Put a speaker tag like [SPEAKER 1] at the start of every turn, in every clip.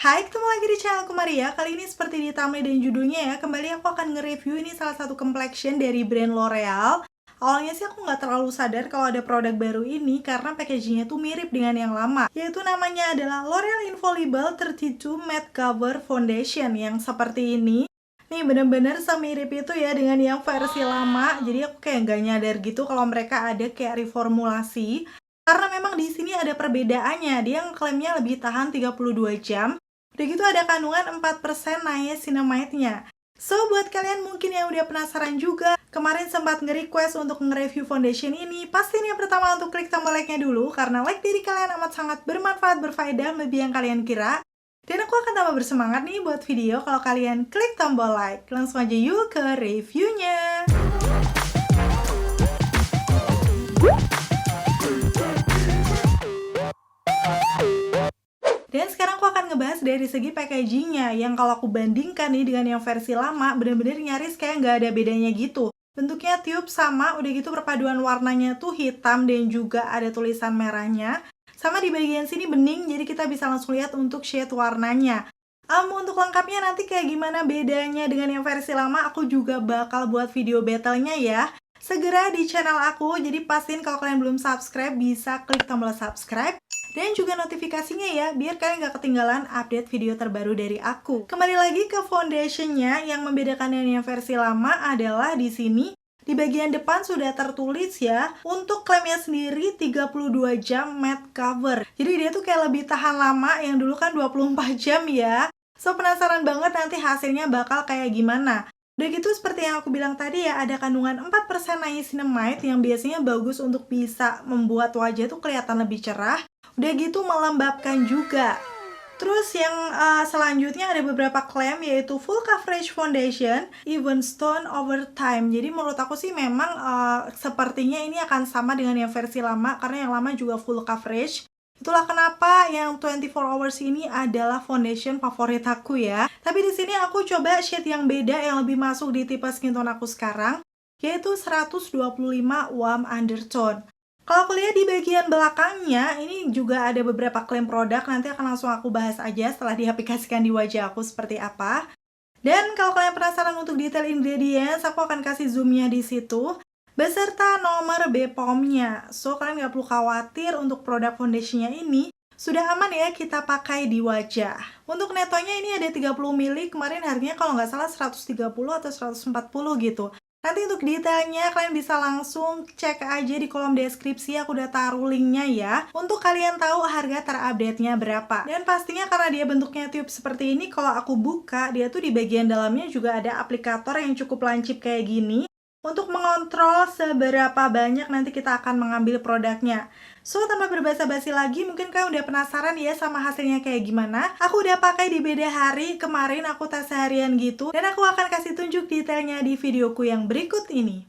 [SPEAKER 1] Hai, ketemu lagi di channel aku Maria. Kali ini seperti di thumbnail dan judulnya ya, kembali aku akan nge-review ini salah satu complexion dari brand L'Oreal. Awalnya sih aku nggak terlalu sadar kalau ada produk baru ini karena packagingnya tuh mirip dengan yang lama. Yaitu namanya adalah L'Oreal Infallible 32 Matte Cover Foundation yang seperti ini. Nih bener-bener semirip itu ya dengan yang versi lama. Jadi aku kayak nggak nyadar gitu kalau mereka ada kayak reformulasi. Karena memang di sini ada perbedaannya. Dia klaimnya lebih tahan 32 jam. Udah gitu ada kandungan 4% niacinamide-nya. So, buat kalian mungkin yang udah penasaran juga, kemarin sempat nge-request untuk nge-review foundation ini, pastiin yang pertama untuk klik tombol like-nya dulu, karena like dari kalian amat sangat bermanfaat, berfaedah, lebih yang kalian kira. Dan aku akan tambah bersemangat nih buat video kalau kalian klik tombol like. Langsung aja yuk ke reviewnya. Dan sekarang aku akan ngebahas dari segi packagingnya, yang kalau aku bandingkan nih dengan yang versi lama, bener-bener nyaris kayak nggak ada bedanya gitu. Bentuknya tube sama, udah gitu perpaduan warnanya tuh hitam dan juga ada tulisan merahnya. Sama di bagian sini bening, jadi kita bisa langsung lihat untuk shade warnanya. Untuk lengkapnya nanti kayak gimana bedanya dengan yang versi lama, aku juga bakal buat video battle-nya ya. Segera di channel aku, jadi pastiin kalau kalian belum subscribe, bisa klik tombol subscribe. Dan juga notifikasinya ya, biar kalian gak ketinggalan update video terbaru dari aku. Kembali lagi ke foundationnya, yang membedakan dengan yang versi lama adalah di sini. Di bagian depan sudah tertulis ya, untuk klaimnya sendiri 32 jam matte cover. Jadi dia tuh kayak lebih tahan lama, yang dulu kan 24 jam ya. So penasaran banget nanti hasilnya bakal kayak gimana. Udah gitu seperti yang aku bilang tadi ya, ada kandungan 4% niacinamide yang biasanya bagus untuk bisa membuat wajah tuh kelihatan lebih cerah. Udah gitu melembabkan juga. Terus yang selanjutnya ada beberapa klaim yaitu full coverage foundation, even stone over time. Jadi menurut aku sih memang sepertinya ini akan sama dengan yang versi lama karena yang lama juga full coverage. Itulah kenapa yang 24 hours ini adalah foundation favorit aku ya. Tapi di sini aku coba shade yang beda yang lebih masuk di tipe skin tone aku sekarang, yaitu 125 warm undertone. Kalau aku lihat di bagian belakangnya, ini juga ada beberapa klaim produk, nanti akan langsung aku bahas aja setelah diaplikasikan di wajah aku seperti apa. Dan kalau kalian penasaran untuk detail ingredients, aku akan kasih zoomnya di situ, beserta nomor BPOM-nya. So, kalian nggak perlu khawatir untuk produk foundationnya ini, sudah aman ya kita pakai di wajah. Untuk netonya ini ada 30 ml, kemarin harganya kalau nggak salah 130 atau 140 gitu. Nanti untuk detailnya kalian bisa langsung cek aja di kolom deskripsi, aku udah taruh linknya ya, untuk kalian tahu harga terupdate-nya berapa. Dan pastinya karena dia bentuknya tube seperti ini, kalau aku buka, dia tuh di bagian dalamnya juga ada aplikator yang cukup lancip kayak gini, untuk mengontrol seberapa banyak nanti kita akan mengambil produknya. So, tanpa berbasa-basi lagi, mungkin kalian udah penasaran ya sama hasilnya kayak gimana. Aku udah pakai di beda hari, kemarin aku tes seharian gitu, dan aku akan kasih tunjuk detailnya di videoku yang berikut ini.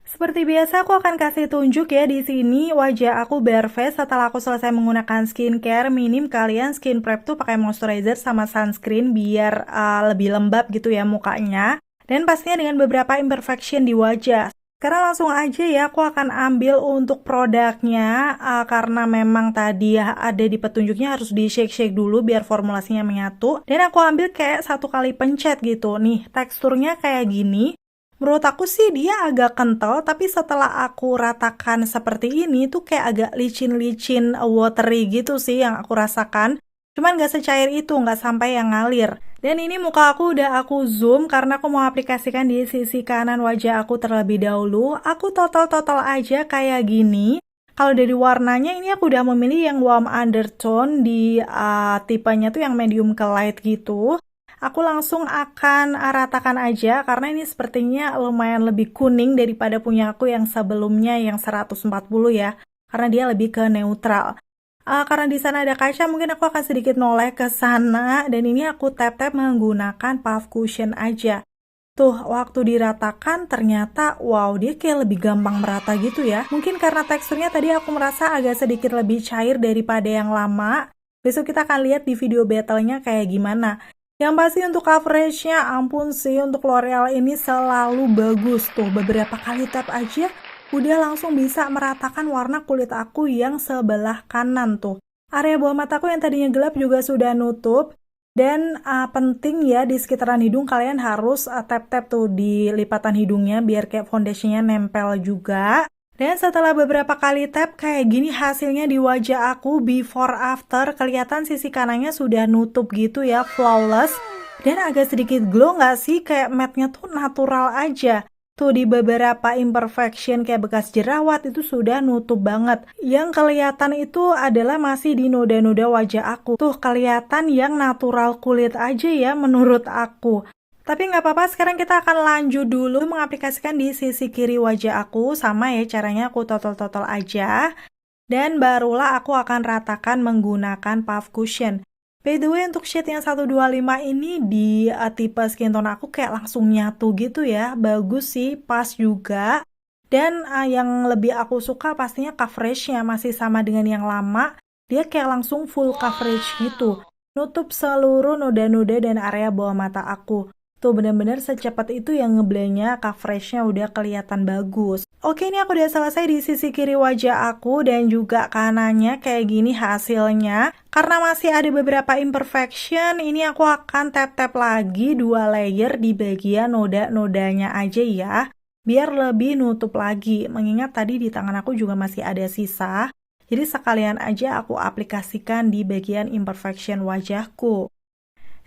[SPEAKER 1] Seperti biasa aku akan kasih tunjuk ya di sini wajah aku bare face setelah aku selesai menggunakan skincare. Minim kalian skin prep tuh pakai moisturizer sama sunscreen biar lebih lembab gitu ya mukanya. Dan pastinya dengan beberapa imperfection di wajah. Sekarang langsung aja ya aku akan ambil untuk produknya karena memang tadi ada di petunjuknya harus di shake-shake dulu biar formulasinya menyatu. Dan aku ambil kayak 1 kali pencet gitu. Nih teksturnya kayak gini. Menurut aku sih dia agak kental, tapi setelah aku ratakan seperti ini tuh kayak agak licin-licin watery gitu sih yang aku rasakan. Cuman gak secair itu, gak sampai yang ngalir. Dan ini muka aku udah aku zoom karena aku mau aplikasikan di sisi kanan wajah aku terlebih dahulu. Aku total aja kayak gini. Kalau dari warnanya ini aku udah memilih yang warm undertone di tipenya tuh yang medium ke light gitu. Aku langsung akan ratakan aja karena ini sepertinya lumayan lebih kuning daripada punya aku yang sebelumnya yang 140 ya. Karena dia lebih ke neutral. Karena di sana ada kaca, mungkin aku akan sedikit noleh ke sana dan ini aku tap-tap menggunakan puff cushion aja. Tuh, waktu diratakan ternyata wow, dia kayak lebih gampang merata gitu ya. Mungkin karena teksturnya tadi aku merasa agak sedikit lebih cair daripada yang lama. Besok kita akan lihat di video battle-nya kayak gimana. Yang pasti untuk coverage-nya, ampun sih, untuk L'Oreal ini selalu bagus. Tuh, beberapa kali tap aja udah langsung bisa meratakan warna kulit aku yang sebelah kanan tuh. Area bawah mataku yang tadinya gelap juga sudah nutup. Dan penting ya di sekitaran hidung kalian harus tap-tap tuh di lipatan hidungnya biar kayak foundationnya nempel juga. Dan setelah beberapa kali tap kayak gini hasilnya di wajah aku before after. Kelihatan sisi kanannya sudah nutup gitu ya, flawless. Dan agak sedikit glow nggak sih? Kayak matte-nya tuh natural aja. Tuh di beberapa imperfection kayak bekas jerawat itu sudah nutup banget. Yang kelihatan itu adalah masih di noda-noda wajah aku. Tuh kelihatan yang natural kulit aja ya menurut aku. Tapi nggak apa-apa, sekarang kita akan lanjut dulu mengaplikasikan di sisi kiri wajah aku. Sama ya caranya, aku totol-totol aja. Dan barulah aku akan ratakan menggunakan puff cushion. By the way, untuk shade yang 125 ini di tipe skin tone aku kayak langsung nyatu gitu ya. Bagus sih, pas juga. Dan yang lebih aku suka pastinya coveragenya masih sama dengan yang lama. Dia kayak langsung full coverage gitu. Nutup seluruh noda-noda dan area bawah mata aku. Tuh bener-bener secepat itu yang ngeblendnya, coveragenya udah kelihatan bagus. Oke, ini aku udah selesai di sisi kiri wajah aku dan juga kanannya kayak gini hasilnya. Karena masih ada beberapa imperfection, ini aku akan tap-tap lagi 2 layer di bagian noda-nodanya aja ya. Biar lebih nutup lagi, mengingat tadi di tangan aku juga masih ada sisa. Jadi sekalian aja aku aplikasikan di bagian imperfection wajahku.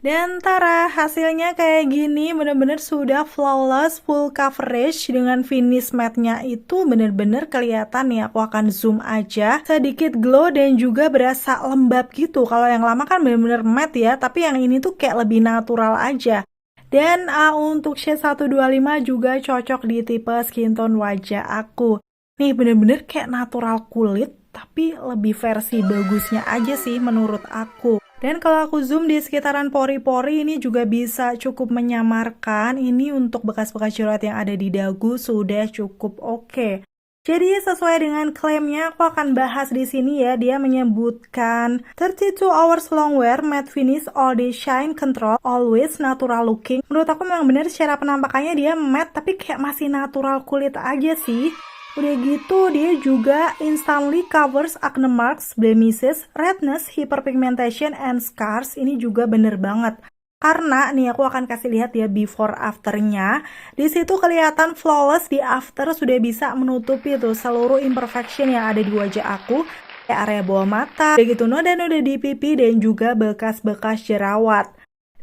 [SPEAKER 1] Dan tara, hasilnya kayak gini, bener-bener sudah flawless, full coverage dengan finish matte-nya itu bener-bener kelihatan nih. Aku akan zoom aja, sedikit glow dan juga berasa lembab gitu. Kalau yang lama kan bener-bener matte ya, tapi yang ini tuh kayak lebih natural aja. Dan untuk shade 125 juga cocok di tipe skin tone wajah aku. Nih bener-bener kayak natural kulit, tapi lebih versi bagusnya aja sih menurut aku. Dan kalau aku zoom di sekitaran pori-pori ini juga bisa cukup menyamarkan. Ini untuk bekas-bekas jerawat yang ada di dagu sudah cukup oke. Jadi sesuai dengan klaimnya aku akan bahas di sini ya. Dia menyebutkan 32 hours long wear matte finish all day shine control always natural looking. Menurut aku memang benar secara penampakannya dia matte tapi kayak masih natural kulit aja sih. Udah gitu, dia juga instantly covers acne marks, blemishes, redness, hyperpigmentation, and scars. Ini juga bener banget. Karena nih aku akan kasih lihat ya before afternya. Di situ kelihatan flawless, di after sudah bisa menutupi tuh seluruh imperfection yang ada di wajah aku. Kayak area bawah mata, udah gitu noda-noda di pipi, dan juga bekas-bekas jerawat.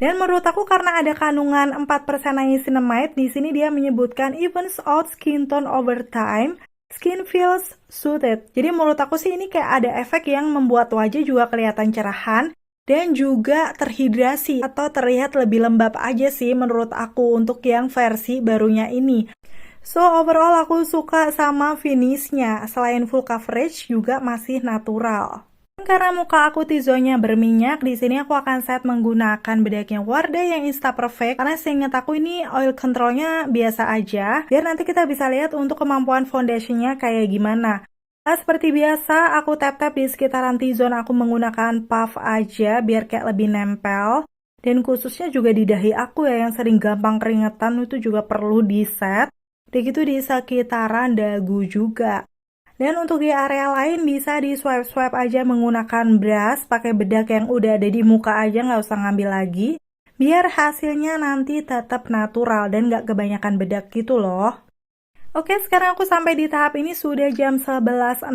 [SPEAKER 1] Dan menurut aku karena ada kandungan 4% niacinamide, di sini dia menyebutkan evens out skin tone over time, skin feels soothed. Jadi menurut aku sih ini kayak ada efek yang membuat wajah juga kelihatan cerahan dan juga terhidrasi atau terlihat lebih lembab aja sih menurut aku untuk yang versi barunya ini. So overall aku suka sama finishnya, selain full coverage juga masih natural. Karena muka aku T-zone-nya berminyak, di sini aku akan set menggunakan bedak yang Wardah yang Insta Perfect. Karena seingat aku ini oil controlnya biasa aja. Biar nanti kita bisa lihat untuk kemampuan foundationnya kayak gimana. Nah, seperti biasa, aku tap-tap di sekitaran T-zone aku menggunakan puff aja biar kayak lebih nempel. Dan khususnya juga di dahi aku ya yang sering gampang keringetan itu juga perlu di set. Begitu di sekitaran dagu juga. Dan untuk di area lain bisa di swipe-swipe aja menggunakan brush, pakai bedak yang udah ada di muka aja, nggak usah ngambil lagi. Biar hasilnya nanti tetap natural dan nggak kebanyakan bedak gitu loh. Oke, sekarang aku sampai di tahap ini sudah jam 11.06,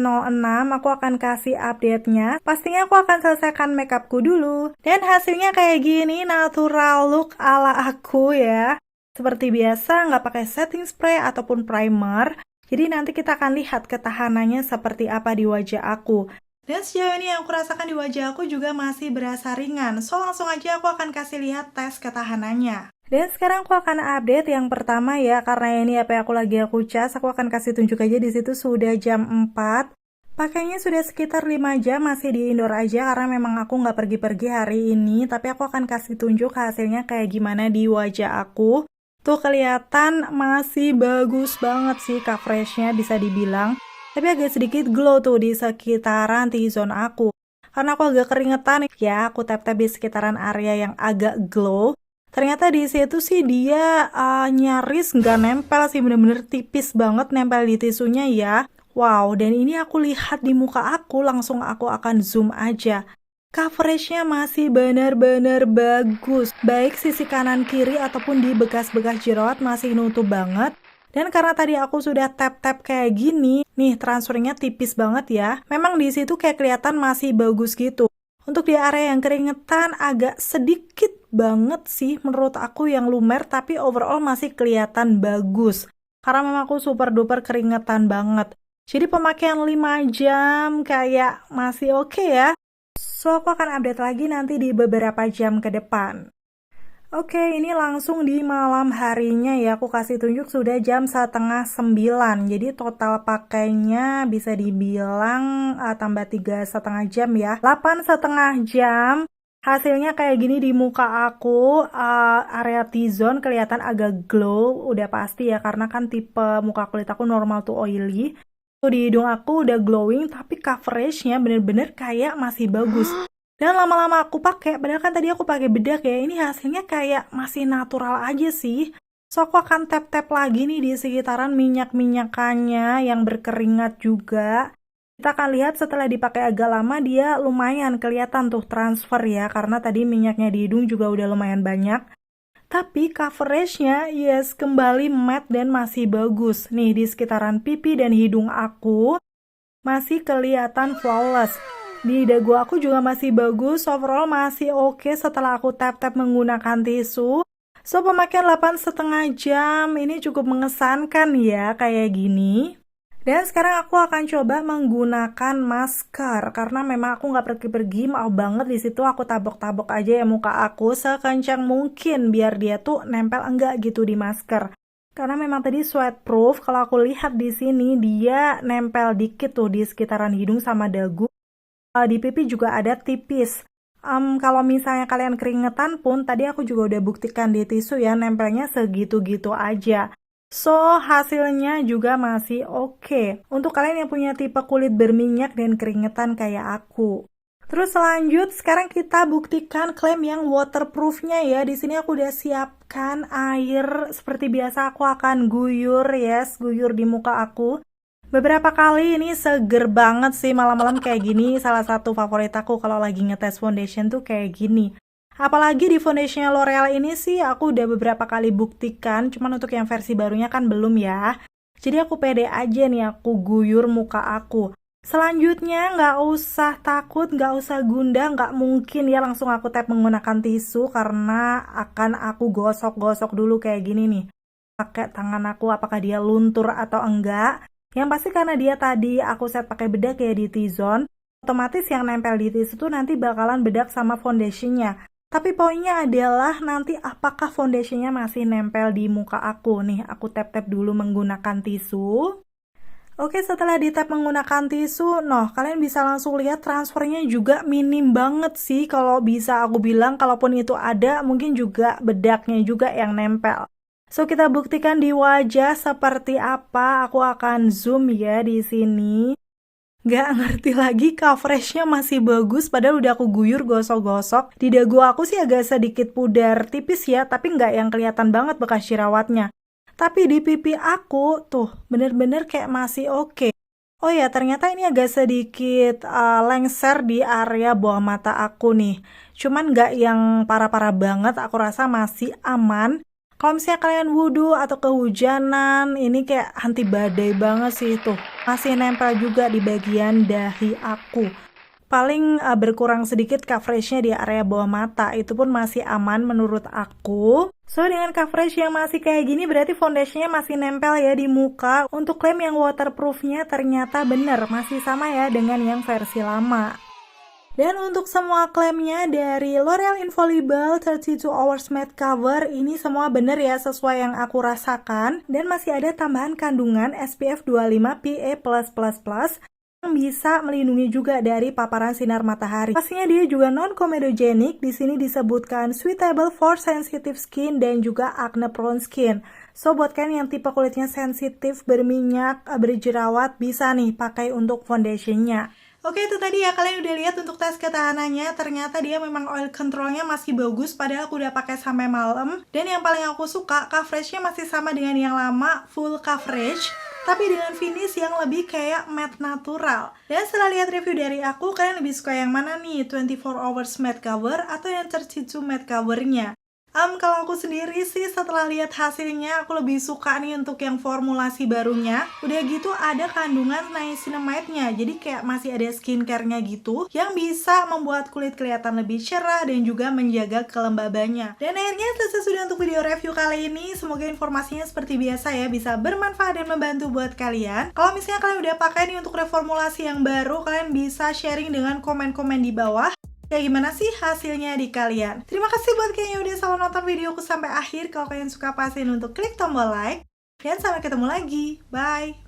[SPEAKER 1] aku akan kasih update-nya. Pastinya aku akan selesaikan makeupku dulu. Dan hasilnya kayak gini, natural look ala aku ya. Seperti biasa, nggak pakai setting spray ataupun primer. Jadi nanti kita akan lihat ketahanannya seperti apa di wajah aku. Dan sejauh ini yang aku rasakan di wajah aku juga masih berasa ringan. So langsung aja aku akan kasih lihat tes ketahanannya. Dan sekarang aku akan update yang pertama ya, karena ini apa yang aku cas, aku akan kasih tunjuk aja di situ sudah jam 4. Pakainya sudah sekitar 5 jam, masih di indoor aja karena memang aku nggak pergi-pergi hari ini. Tapi aku akan kasih tunjuk hasilnya kayak gimana di wajah aku. Tuh kelihatan masih bagus banget sih coveragenya bisa dibilang. Tapi agak sedikit glow tuh di sekitaran T-zone aku. Karena aku agak keringetan ya, aku tap-tap di sekitaran area yang agak glow. Ternyata di situ sih dia nyaris nggak nempel sih, bener-bener tipis banget nempel di tisunya ya. Wow, dan ini aku lihat di muka aku, langsung aku akan zoom aja. Coveragenya masih bener-bener bagus. Baik sisi kanan kiri ataupun di bekas-bekas jerawat masih nutup banget. Dan karena tadi aku sudah tap-tap kayak gini, nih transfernya tipis banget ya. Memang di situ kayak kelihatan masih bagus gitu. Untuk di area yang keringetan agak sedikit banget sih menurut aku yang lumer, tapi overall masih kelihatan bagus. Karena memang aku super duper keringetan banget. Jadi pemakaian 5 jam kayak masih oke ya. So aku akan update lagi nanti di beberapa jam ke depan. Oke, ini langsung di malam harinya ya, aku kasih tunjuk sudah jam 8:30. Jadi total pakainya bisa dibilang tambah 3,5 jam ya, 8,5 jam. Hasilnya kayak gini di muka aku, area T-zone kelihatan agak glow, udah pasti ya, karena kan tipe muka kulit aku normal tuh oily. Tuh di hidung aku udah glowing, tapi coveragenya bener-bener kayak masih bagus. Dan lama-lama aku pakai, padahal kan tadi aku pakai bedak ya, ini hasilnya kayak masih natural aja sih. So aku akan tap-tap lagi nih di sekitaran minyak-minyakannya yang berkeringat juga. Kita akan lihat setelah dipakai agak lama dia lumayan kelihatan tuh transfer ya, karena tadi minyaknya di hidung juga udah lumayan banyak. Tapi coveragenya yes kembali matte dan masih bagus. Nih di sekitaran pipi dan hidung aku masih kelihatan flawless. Di dagu aku juga masih bagus, overall masih oke setelah aku tap-tap menggunakan tisu. So, pemakaian 8,5 jam, ini cukup mengesankan ya, kayak gini. Dan sekarang aku akan coba menggunakan masker, karena memang aku nggak pergi-pergi, maaf banget di situ aku tabok-tabok aja ya muka aku sekencang mungkin, biar dia tuh nempel enggak gitu di masker. Karena memang tadi sweatproof, kalau aku lihat di sini dia nempel dikit tuh di sekitaran hidung sama dagu. Di pipi juga ada tipis. Kalau misalnya kalian keringetan pun, tadi aku juga udah buktikan di tisu ya, nempelnya segitu-gitu aja. So, hasilnya juga masih oke. Untuk kalian yang punya tipe kulit berminyak dan keringetan kayak aku. Terus lanjut, sekarang kita buktikan klaim yang waterproofnya ya. Di sini aku udah siapkan air. Seperti biasa aku akan guyur, yes, guyur di muka aku. Beberapa kali ini seger banget sih malam-malam kayak gini. Salah satu favorit aku kalau lagi ngetes foundation tuh kayak gini. Apalagi di foundationnya L'Oreal ini sih aku udah beberapa kali buktikan. Cuman untuk yang versi barunya kan belum ya. Jadi aku pede aja nih aku guyur muka aku. Selanjutnya nggak usah takut, nggak usah gundah, nggak mungkin ya langsung aku tap menggunakan tisu. Karena akan aku gosok-gosok dulu kayak gini nih. Pakai tangan aku apakah dia luntur atau enggak. Yang pasti karena dia tadi aku set pakai bedak ya di T-zone, otomatis yang nempel di tisu tuh nanti bakalan bedak sama foundationnya. Tapi poinnya adalah nanti apakah foundationnya masih nempel di muka aku. Nih, aku tap-tap dulu menggunakan tisu. Oke, setelah di tap menggunakan tisu, kalian bisa langsung lihat transfernya juga minim banget sih. Kalau bisa aku bilang, kalaupun itu ada, mungkin juga bedaknya juga yang nempel. So, kita buktikan di wajah seperti apa. Aku akan zoom ya di sini. Gak ngerti lagi coveragenya masih bagus, padahal udah aku guyur gosok-gosok. Di dagu aku sih agak sedikit pudar tipis ya, tapi nggak yang kelihatan banget bekas jerawatnya. Tapi di pipi aku tuh bener-bener kayak masih oke. Oh ya, ternyata ini agak sedikit lengser di area bawah mata aku nih. Cuman nggak yang parah-parah banget, aku rasa masih aman. Kalau misalnya kalian wudhu atau kehujanan, ini kayak anti badai banget sih tuh. Masih nempel juga di bagian dahi aku. Paling berkurang sedikit coveragenya di area bawah mata, itu pun masih aman menurut aku. So, dengan coverage yang masih kayak gini, berarti foundationnya masih nempel ya di muka. Untuk klaim yang waterproofnya ternyata bener, masih sama ya dengan yang versi lama. Dan untuk semua klaimnya dari L'Oreal Infallible 32 Hours Matte Cover, ini semua bener ya sesuai yang aku rasakan. Dan masih ada tambahan kandungan SPF 25 PA+++, yang bisa melindungi juga dari paparan sinar matahari. Pastinya dia juga non-comedogenic, di sini disebutkan suitable for sensitive skin dan juga acne prone skin. So, buat kalian yang tipe kulitnya sensitif, berminyak, berjerawat, bisa nih pakai untuk foundationnya. Oke, itu tadi ya, kalian udah lihat untuk tes ketahanannya, ternyata dia memang oil controlnya masih bagus, padahal aku udah pakai sampai malam. Dan yang paling aku suka, coveragenya masih sama dengan yang lama, full coverage, tapi dengan finish yang lebih kayak matte natural. Dan setelah lihat review dari aku, kalian lebih suka yang mana nih? 24 hours matte cover atau yang 32 matte covernya? Kalau aku sendiri sih setelah lihat hasilnya, aku lebih suka nih untuk yang formulasi barunya. Udah gitu ada kandungan niacinamide-nya, jadi kayak masih ada skincare-nya gitu, yang bisa membuat kulit kelihatan lebih cerah dan juga menjaga kelembabannya. Dan akhirnya selesai sudah untuk video review kali ini. Semoga informasinya seperti biasa ya, bisa bermanfaat dan membantu buat kalian. Kalau misalnya kalian udah pakai nih untuk reformulasi yang baru, kalian bisa sharing dengan komen-komen di bawah. Ya gimana sih hasilnya di kalian? Terima kasih buat kalian yang udah selalu nonton videoku sampai akhir. Kalau kalian suka, pastiin untuk klik tombol like. Dan sampai ketemu lagi. Bye!